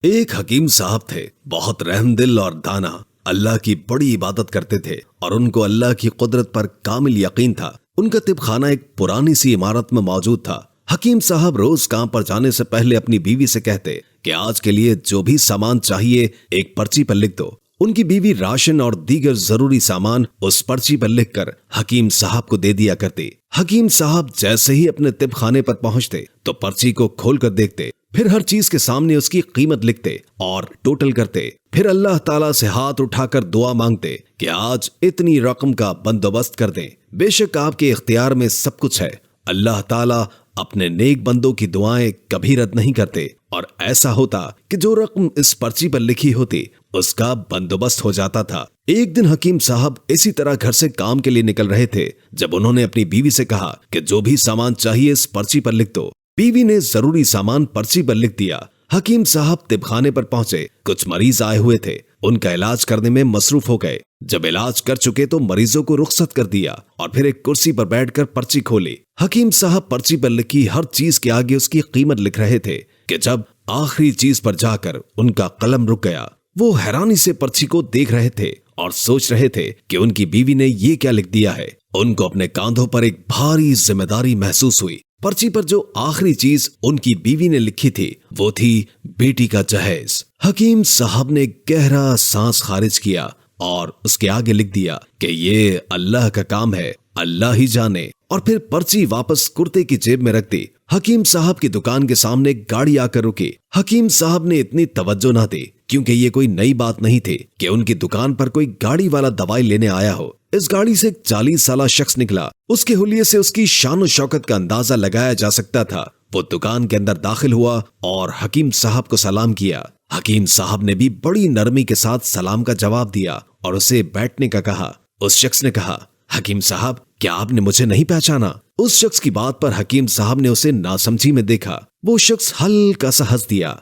ایک حکیم صاحب تھے، بہت رحم دل اور دانا، اللہ کی بڑی عبادت کرتے تھے اور ان کو اللہ کی قدرت پر کامل یقین تھا۔ ان کا طب خانہ ایک پرانی سی عمارت میں موجود تھا۔ حکیم صاحب روز کام پر جانے سے پہلے اپنی بیوی سے کہتے کہ آج کے لیے جو بھی سامان چاہیے ایک پرچی پر لکھ دو۔ ان کی بیوی راشن اور دیگر ضروری سامان اس پرچی پر لکھ کر حکیم صاحب کو دے دیا کرتی۔ حکیم صاحب جیسے ہی اپنے طب خانے پر پہنچتے تو پرچی کو کھول کر دیکھتے، پھر ہر چیز کے سامنے اس کی قیمت لکھتے اور ٹوٹل کرتے، پھر اللہ تعالیٰ سے ہاتھ اٹھا کر دعا مانگتے کہ آج اتنی رقم کا بندوبست کر دیں۔ بے شک آپ کے اختیار میں سب کچھ ہے، اللہ تعالیٰ اپنے نیک بندوں کی دعائیں کبھی رد نہیں کرتے۔ اور ایسا ہوتا کہ جو رقم اس پرچی پر لکھی ہوتی اس کا بندوبست ہو جاتا تھا۔ ایک دن حکیم صاحب اسی طرح گھر سے کام کے لیے نکل رہے تھے جب انہوں نے اپنی بیوی سے کہا کہ جو بھی سامان چاہیے اس پرچی پر لکھ دو۔ بیوی نے ضروری سامان پرچی پر لکھ دیا۔ حکیم صاحب طب خانے پر پہنچے۔ کچھ مریض آئے ہوئے تھے، ان کا علاج کرنے میں مصروف ہو گئے۔ جب علاج کر چکے تو مریضوں کو رخصت کر دیا اور پھر ایک کرسی پر بیٹھ کر پرچی کھولی۔ حکیم صاحب پرچی پر لکھی ہر چیز کے آگے اس کی قیمت لکھ رہے تھے کہ جب آخری چیز پر جا کر ان کا قلم رک گیا۔ وہ حیرانی سے پرچی کو دیکھ رہے تھے اور سوچ رہے تھے کہ ان کی بیوی نے یہ کیا لکھ دیا ہے۔ ان کو اپنے کاندھوں پر ایک بھاری ذمہ داری محسوس ہوئی۔ پرچی پر جو آخری چیز ان کی بیوی نے لکھی تھی وہ تھی بیٹی کا جہیز۔ حکیم صاحب نے گہرا سانس خارج کیا اور اس کے آگے لکھ دیا کہ یہ اللہ کا کام ہے، اللہ ہی جانے، اور پھر پرچی واپس کرتے کی جیب میں رکھ دی۔ حکیم صاحب کی دکان کے سامنے گاڑی آ کر رکی۔ حکیم صاحب نے اتنی توجہ نہ دی کیونکہ یہ کوئی نئی بات نہیں تھی کہ ان کی دکان پر کوئی گاڑی والا دوائی لینے آیا ہو۔ اس گاڑی سے ایک 40 سالہ شخص نکلا۔ اس کے حلیے سے اس کی شان و شوکت کا اندازہ لگایا جا سکتا تھا۔ وہ دکان کے اندر داخل ہوا اور حکیم صاحب کو سلام کیا۔ حکیم صاحب نے بھی بڑی نرمی کے ساتھ سلام کا جواب دیا اور اسے بیٹھنے کا کہا۔ اس شخص نے کہا، حکیم صاحب کیا آپ نے مجھے نہیں پہچانا؟ اس شخص کی بات پر حکیم صاحب نے اسے ناسمجھی میں دیکھا۔ وہ شخص ہلکا سا ہنس دیا۔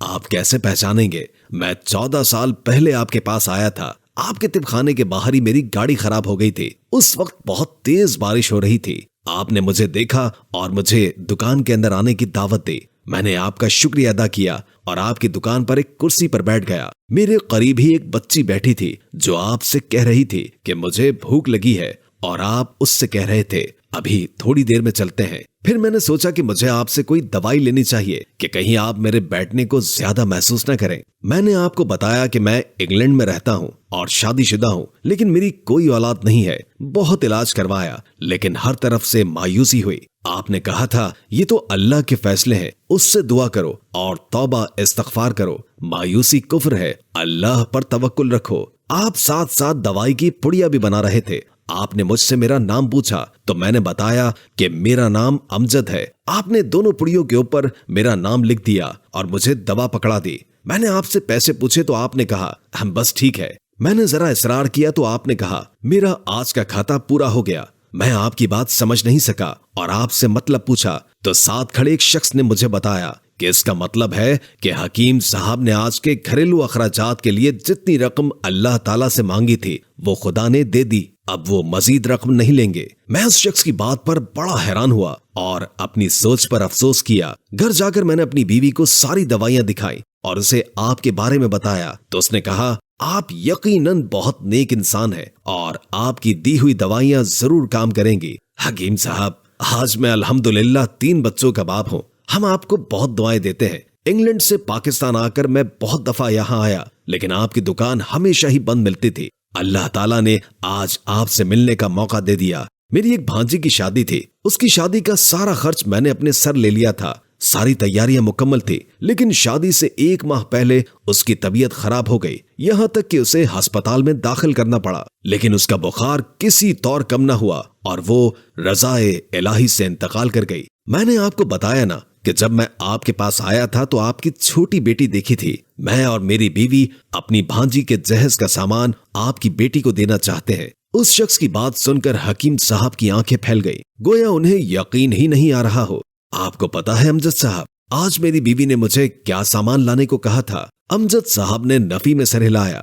آپ کیسے پہچانیں گے؟ میں 14 سال پہلے آپ کے پاس آیا تھا۔ آپ کے طب خانے کے باہر ہی میری گاڑی خراب ہو گئی تھی۔ اس وقت بہت تیز بارش ہو رہی تھی۔ آپ نے مجھے دیکھا اور مجھے دکان کے اندر آنے کی دعوت دی۔ میں نے آپ کا شکریہ ادا کیا اور آپ کی دکان پر ایک کرسی پر بیٹھ گیا۔ میرے قریب ہی ایک بچی بیٹھی تھی جو آپ سے کہہ رہی تھی کہ مجھے بھوک لگی ہے اور آپ اس سے کہہ رہے تھے ابھی تھوڑی دیر میں چلتے ہیں۔ پھر میں نے سوچا کہ مجھے آپ سے کوئی دوائی لینی چاہیے کہ کہیں آپ میرے بیٹھنے کو زیادہ محسوس نہ کریں۔ میں نے آپ کو بتایا کہ میں انگلینڈ میں رہتا ہوں اور شادی شدہ ہوں، لیکن میری کوئی اولاد نہیں ہے۔ بہت علاج کروایا لیکن ہر طرف سے مایوسی ہوئی۔ آپ نے کہا تھا یہ تو اللہ کے فیصلے ہیں، اس سے دعا کرو اور توبہ استغفار کرو۔ مایوسی کفر ہے، اللہ پر توکل رکھو۔ آپ ساتھ ساتھ دوائی کی پڑیا بھی بنا رہے تھے۔ آپ نے مجھ سے میرا نام پوچھا تو میں نے بتایا کہ میرا نام امجد ہے۔ آپ نے دونوں پڑیوں کے اوپر میرا نام لکھ دیا اور مجھے دوا پکڑا دی۔ میں نے آپ سے پیسے پوچھے تو آپ نے کہا ہم بس ٹھیک ہے۔ میں نے ذرا اصرار کیا تو آپ نے کہا میرا آج کا کھاتا پورا ہو گیا۔ میں آپ کی بات سمجھ نہیں سکا اور آپ سے مطلب پوچھا تو ساتھ کھڑے ایک شخص نے مجھے بتایا کہ اس کا مطلب ہے کہ حکیم صاحب نے آج کے گھریلو اخراجات کے لیے جتنی رقم اللہ تعالیٰ سے مانگی تھی وہ خدا نے دے دی، اب وہ مزید رقم نہیں لیں گے۔ میں اس شخص کی بات پر بڑا حیران ہوا اور اپنی سوچ پر افسوس کیا۔ گھر جا کر میں نے اپنی بیوی کو ساری دوائیاں دکھائیں اور اسے آپ کے بارے میں بتایا تو اس نے کہا آپ یقیناً بہت نیک انسان ہیں اور آپ کی دی ہوئی دوائیاں ضرور کام کریں گی۔ حکیم صاحب آج میں الحمدللہ 3 بچوں کا باپ ہوں۔ ہم آپ کو بہت دعائیں دیتے ہیں۔ انگلینڈ سے پاکستان آ کر میں بہت دفعہ یہاں آیا لیکن آپ کی دکان ہمیشہ ہی بند ملتی تھی۔ اللہ تعالیٰ نے آج آپ سے ملنے کا موقع دے دیا۔ میری ایک بھانجی کی شادی تھی، اس کی شادی کا سارا خرچ میں نے اپنے سر لے لیا تھا۔ ساری تیاریاں مکمل تھی لیکن شادی سے 1 ماہ پہلے اس کی طبیعت خراب ہو گئی، یہاں تک کہ اسے ہسپتال میں داخل کرنا پڑا، لیکن اس کا بخار کسی طور کم نہ ہوا اور وہ رضائے الہی سے انتقال کر گئی۔ میں نے آپ کو بتایا نا کہ جب میں آپ کے پاس آیا تھا تو آپ کی چھوٹی بیٹی دیکھی تھی۔ میں اور میری بیوی اپنی بھانجی کے جہیز کا سامان آپ کی بیٹی کو دینا چاہتے ہیں۔ اس شخص کی بات سن کر حکیم صاحب کی آنکھیں پھیل گئی، گویا انہیں یقین ہی نہیں آ رہا ہو۔ آپ کو پتا ہے امجد صاحب آج میری بیوی نے مجھے کیا سامان لانے کو کہا تھا؟ امجد صاحب نے نفی میں سر ہلایا